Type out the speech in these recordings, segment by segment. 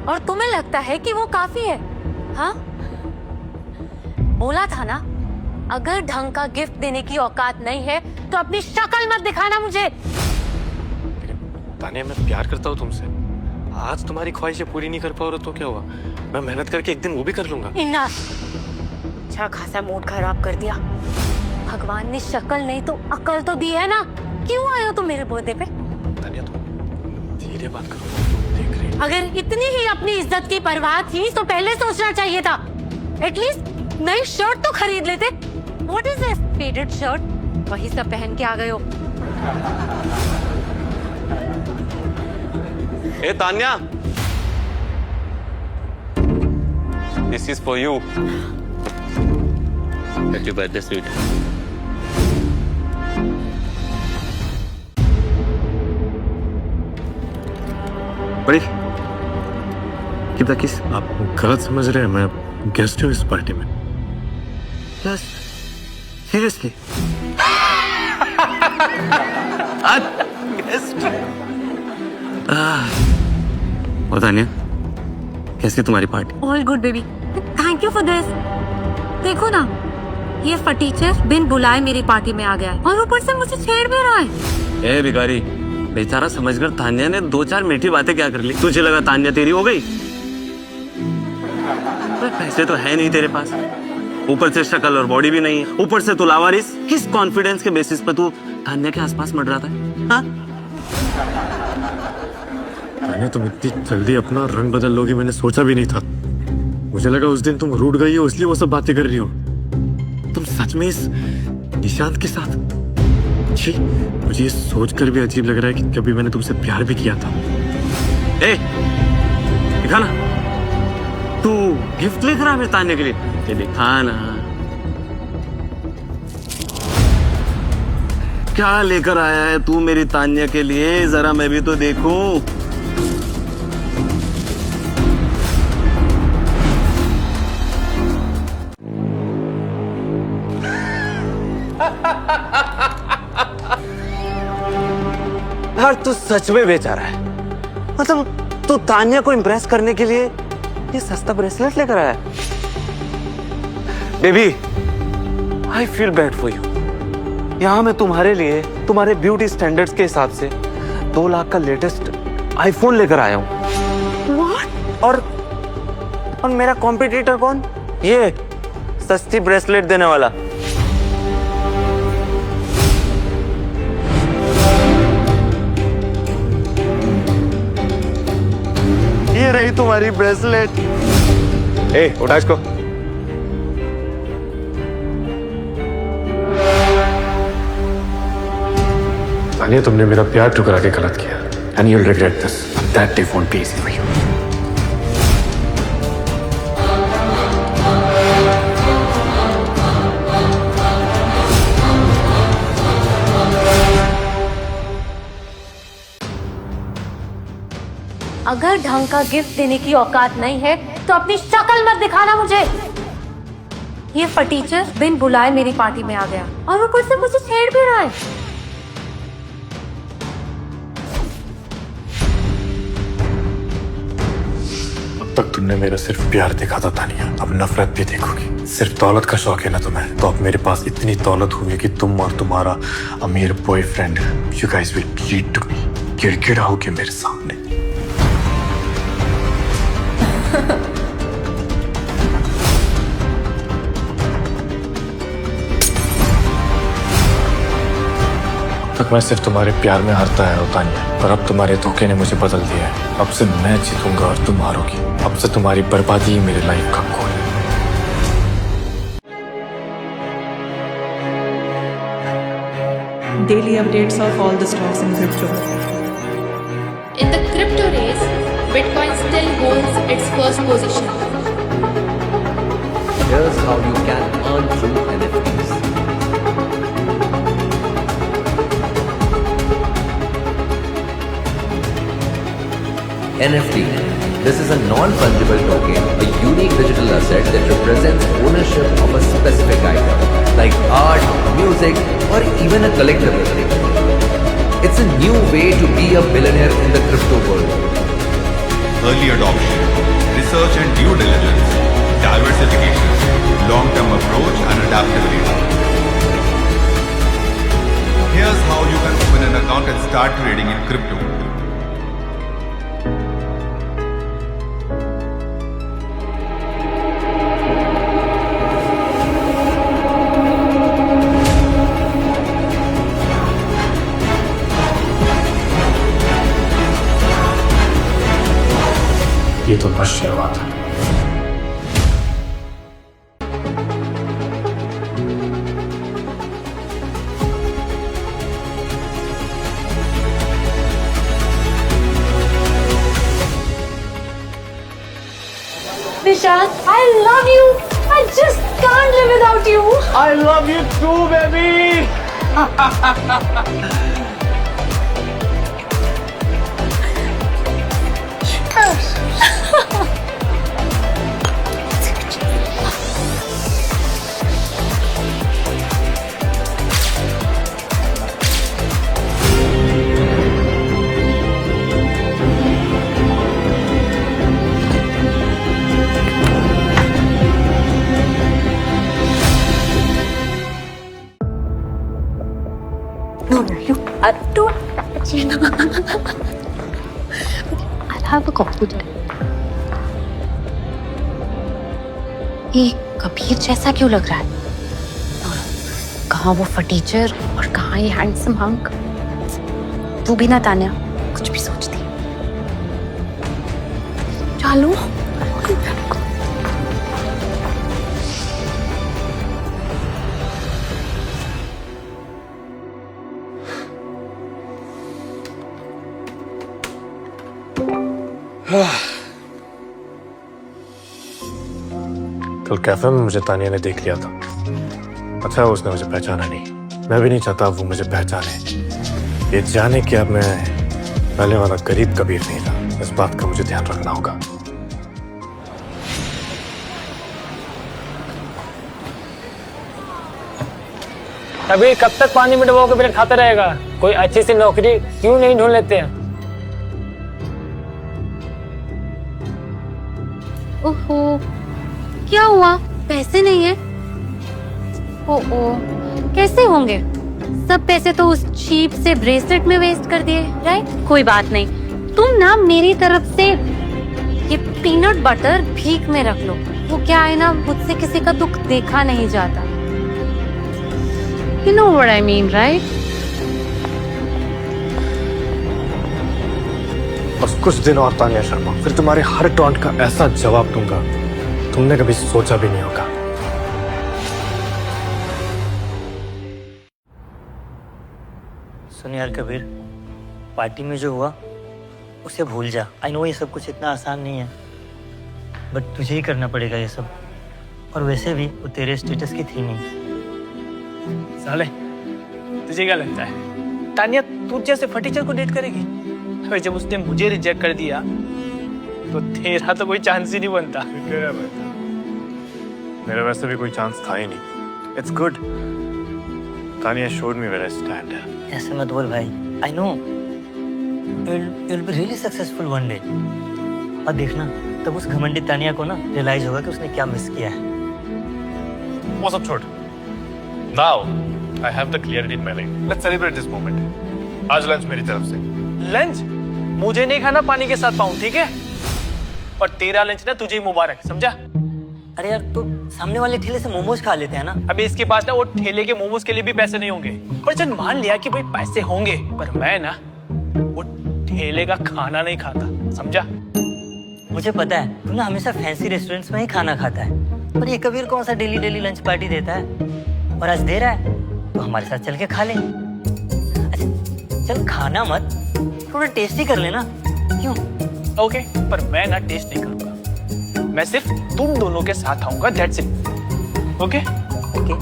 और तुम्हें लगता है कि वो काफी है? हाँ, बोला था ना, अगर ढंग का गिफ्ट देने की औकात नहीं है तो अपनी शक्ल मत दिखाना मुझे। तानिया, मैं प्यार करता हूँ तुमसे। आज तुम्हारी ख्वाहिशें पूरी नहीं कर पाओ तो क्या हुआ? मैं मेहनत करके एक दिन वो भी कर लूंगा। अच्छा खासा मूड खराब कर दिया। भगवान ने शक्ल नहीं तो अकल तो दी है ना। क्यों आए हो तुम मेरे बर्थडे पे? तानिया, तुम धीरे बात करो, तुम देख रही। अगर इतनी ही अपनी इज्जत की परवाह थी तो पहले सोचना चाहिए था। एटलीस्ट नई शर्ट तो खरीद लेते। What is this faded shirt? वही सब पहन के आ गए हो। ए Tanya, this is for you. Happy birthday sweet. बड़ी कीप द किस। आप गलत समझ रहे हैं, मैं गेस्ट हूँ इस पार्टी में। सीरियसली? गेस्ट? तानिया, कैसी तुम्हारी party? All good baby, thank you for this. देखो ना, ये फटीचर बिन बुलाए मेरी पार्टी में आ गया है और ऊपर से मुझे छेड़ भी रहा है। ए भिखारी, बेचारा समझकर तान्या ने 2-4 मीठी बातें क्या कर ली। तुझे लगा तान्या तेरी हो गई? पैसे तो है नहीं तेरे पास, ऊपर से शक्ल और बॉडी भी नहीं है, ऊपर से तू लावारिस। किस कॉन्फिडेंस के बेसिस पर तू तान्या के आसपास मर रहा था? हाँ? तान्या, तुम इतनी जल्दी अपना रंग बदल लोगी मैंने सोचा भी नहीं था। मुझे लगा उस दिन तुम रूठ गई हो इसलिए वो सब बातें कर रही हो। तुम सच में इस निशांत के साथ? जी, मुझे ये सोचकर भी अजीब लग रहा है कि कभी मैंने तुमसे प्यार भी किया था। ए, दिखा ना, तू गिफ्ट लेकर रहा है तान्या के लिए? ये दिखा ना, क्या लेकर आया है तू मेरी तान्या के लिए? जरा मैं भी तो देखूं। यार तू सच में बेचारा है। मतलब तू तान्या को इम्प्रेस करने के लिए ये सस्ता ब्रेसलेट लेकर आया। Baby, I feel bad for you. यहाँ मैं तुम्हारे लिए तुम्हारे ब्यूटी स्टैंडर्ड्स के हिसाब से 2 लाख का लेटेस्ट आईफोन लेकर आया हूँ। What? और मेरा कॉम्पिटिटर कौन? ये सस्ती ब्रेसलेट देने वाला। ये रही तुम्हारी ब्रेसलेट। ए, उठा इसको। तानिया, तुमने मेरा प्यार ठुकरा के गलत किया। And you'll regret this. That day won't be easy for you. अगर ढंग का गिफ्ट देने की औकात नहीं है तो अपनी शक्ल मत दिखाना मुझे। ये फटीचर बिन बुलाए मेरी पार्टी में आ गया और ऊपर से मुझे छेड़ भी रहा है। अब तक तुमने मेरा सिर्फ प्यार देखा था तानिया, अब नफरत भी देखोगी। सिर्फ दौलत का शौक है ना तुम्हें, तो अब मेरे पास इतनी दौलत होगी कि तुम और तुम्हारा अमीर boyfriend, you guys will treat me, गिड़गिड़ाओगे मेरे सामने। तक मैं सिर्फ तुम्हारे प्यार में हारता है तानिया, पर अब तुम्हारे धोखे ने मुझे बदल दिया है। अब से मैं जीतूंगा और तुम हारोगी। अब से तुम्हारी बर्बादी ही मेरी लाइफ का गोल है। Daily updates of all the stocks in crypto. In the crypto race, Bitcoin still holds its first position. Here's how you can earn through NFTs. NFT. This is a non-fungible token, a unique digital asset that represents ownership of a specific item, like art, music, or even a collectible. It's a new way to be a billionaire in the crypto world. early adoption, research and due diligence, diversification, long-term approach and adaptability. Here's how you can open an account and start trading in crypto. ये तो बस शुरुआत है। Nishant, I love you. I just can't live without you. I love you too, baby. No, you don't. I'll have a coffee today. ये कबीर जैसा क्यों लग रहा है? कहाँ वो फटीचर और कहाँ ये हैंडसम हंक? तू भी ना तान्या कुछ भी सोचती। चलो। कल कैफे में मुझे तानिया ने देख लिया था। अच्छा उसने मुझे पहचाना नहीं। मैं भी नहीं चाहता वो मुझे पहचाने। ये जाने कि अब मैं पहले वाला गरीब कबीर नहीं था। इस बात का मुझे ध्यान रखना होगा। कबीर कब तक पानी में डुबो के ब्रेड खाता रहेगा? कोई अच्छी सी नौकरी क्यों नहीं ढूंढ लेते हैं? ओहो, क्या हुआ? पैसे नहीं है? ओहो, कैसे होंगे? सब पैसे तो उस चीप से ब्रेसलेट में वेस्ट कर दिए, राइट? कोई बात नहीं, तुम ना मेरी तरफ से ये पीनट बटर भीख में रख लो। वो क्या है ना, मुझसे किसी का दुख देखा नहीं जाता। You know what I mean, right? बस कुछ दिन और तानिया शर्मा, फिर तुम्हारे हर टॉन्ट का ऐसा जवाब दूंगा तुमने कभी सोचा भी नहीं होगा। सुन यार कबीर, पार्टी में जो हुआ उसे भूल जा। आई नो ये सब कुछ इतना आसान नहीं है, बट तुझे ही करना पड़ेगा ये सब। और वैसे भी वो तेरे स्टेटस की थी नहीं। साले, तुझे क्या लगता है तानिया तू जैसे फटीचर को डेट करेगी? अरे जब उसने मुझे रिजेक्ट कर दिया तो तेरा तो कोई चांस ही नहीं बनता। मेरा वैसे भी कोई चांस था ही नहीं। It's good. Tania showed me where I stand. ऐसे मत बोल भाई। I know you'll be really successful one day। और देखना तब उस घमंडी तानिया को ना रियलाइज होगा कि उसने क्या मिस किया है। वो सब छोड़। Now I have the clarity in my life. Let's celebrate this moment. आज लंच मेरी तरफ से। लंच मुझे नहीं खाना, पानी के साथ पाऊं, ठीक है? और तेरा लंच ना तुझे ही मुबारक, समझा? अरे यार तो सामने वाले ठेले से मोमोज खा लेते हैं ना। अभी इसके पास ना वो ठेले के मोमोज के लिए भी पैसे नहीं होंगे। पर चल मान लिया कि भाई पैसे होंगे, पर मैं ना वो ठेले का खाना नहीं खाता, समझा? मुझे पता है तू ना हमेशा फैंसी रेस्टोरेंट्स में ही खाना खाता है, पर ये कबीर कौन सा डेली डेली लंच पार्टी देता है? और आज दे रहा है तो हमारे साथ चल के खा ले। अच्छा चल खाना मत, थोड़ा टेस्ट ही कर लेना। क्यों? ओके, पर मैं ना टेस्ट नहीं करूंगा। मैं सिर्फ तुम दोनों के साथ आऊंगा, दैट्स इट। ओके ओके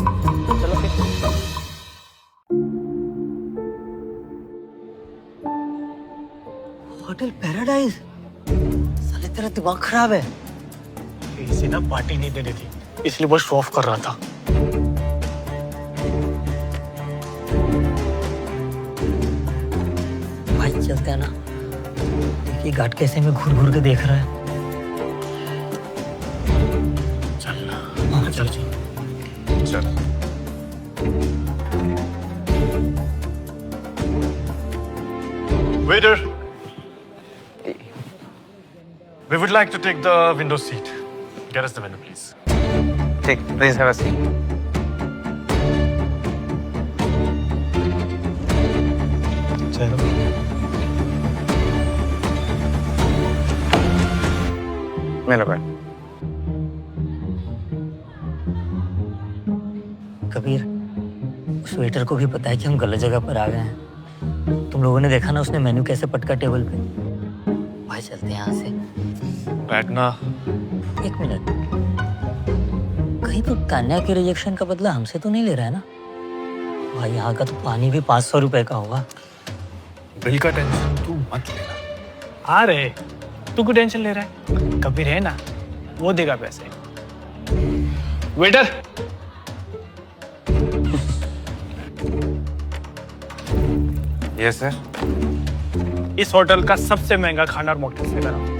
चलो फिर। होटल पैराडाइज, साले तेरा दिमाग खराब है। इसे ना पार्टी नहीं देनी थी, इसलिए वो शो ऑफ कर रहा था। भाई चलते हैं ना, ये गार्ड कैसे में घूर घूर के देख रहा है। चल चल चल चल। Waiter, we would like to take the window seat. Get us the menu, please. ठीक, प्लीज हैव अ सीट। चलो। मेरा बैठ। कबीर, उस वेटर को भी पता है कि हम गलत जगह पर आ गए हैं। तुम लोगों ने देखा ना उसने मेन्यू कैसे पटका टेबल पे। भाई चलते हैं यहाँ से। बैठना। एक मिनट, कहीं तो तान्या के रिजेक्शन का बदला हमसे तो नहीं ले रहा है ना? भाई यहाँ का तो पानी भी 500 रुपए का होगा। बिल का टेंशन तू मत लेना। आ रहे, तू क्यों टेंशन ले रहा है? कबीर है ना, वो देगा पैसे। Waiter, yes sir. इस होटल का सबसे महंगा खाना और मॉकटेल से बनाओ।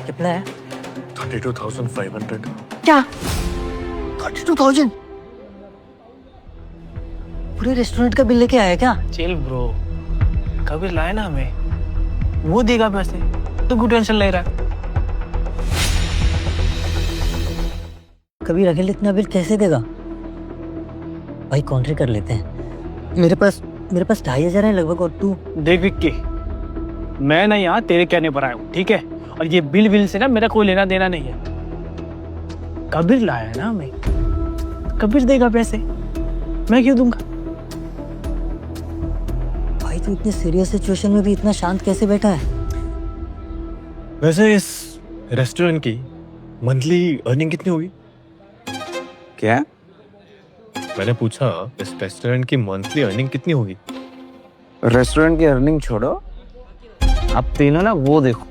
कितना है? 32,500। क्या? 32,000? पूरे रेस्टोरेंट का बिल लेके आया क्या? चिल ब्रो, कबीर लाए ना हमें, वो देगा पैसे। तो क्यों टेंशन ले रहा है? कबीर अकेले इतना बिल कैसे देगा? भाई काउंटर कर लेते हैं। मेरे पास 2,500 है लगभग। और तू? देख विक्की, मैं ना यहाँ तेरे कहने पर आया हूँ, ठीक है? और ये बिल से ना मेरा कोई लेना देना नहीं है। कबीर लाया है ना हमें, कबीर देगा पैसे, मैं क्यों दूंगा? भाई तू इतने सीरियस सिचुएशन में भी इतना शांत कैसे बैठा है? वैसे इस रेस्टोरेंट की मंथली अर्निंग कितनी होगी? क्या? मैंने पूछा इस रेस्टोरेंट की मंथली अर्निंग कितनी होगी? रेस्टोरेंट की अर्निंग छोड़ो, आप तीनों ना वो देखो,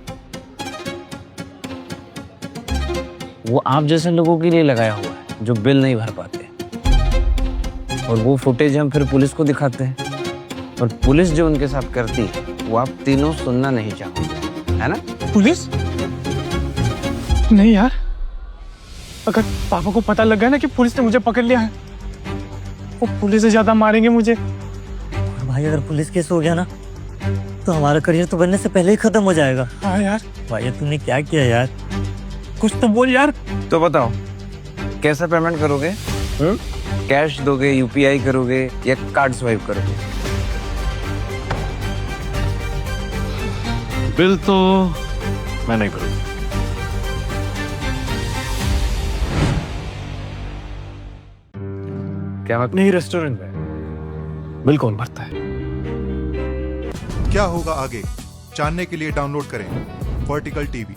वो आप जैसे लोगों के लिए लगाया हुआ है जो बिल नहीं भर पाते, और वो फुटेज हम फिर पुलिस को दिखाते हैं, और पुलिस जो उनके साथ करती है वो आप तीनों सुनना नहीं चाहोगे, है ना? पुलिस? नहीं यार, अगर पापा को पता लग गया ना कि पुलिस ने मुझे पकड़ लिया है, वो पुलिस से ज्यादा मारेंगे मुझे। और भाई अगर पुलिस केस हो गया ना तो हमारा करियर तो बनने से पहले ही खत्म हो जाएगा। हाँ यार। भाई तुमने क्या किया यार? कुछ तो बोल यार। तो बताओ कैसा पेमेंट करोगे? कैश दोगे, यूपीआई करोगे या कार्ड स्वाइप करोगे? बिल तो मैं नहीं भरूंगा। क्या अपने ही रेस्टोरेंट में बिल कौन भरता है? क्या होगा आगे जानने के लिए डाउनलोड करें वर्टिकल टीवी।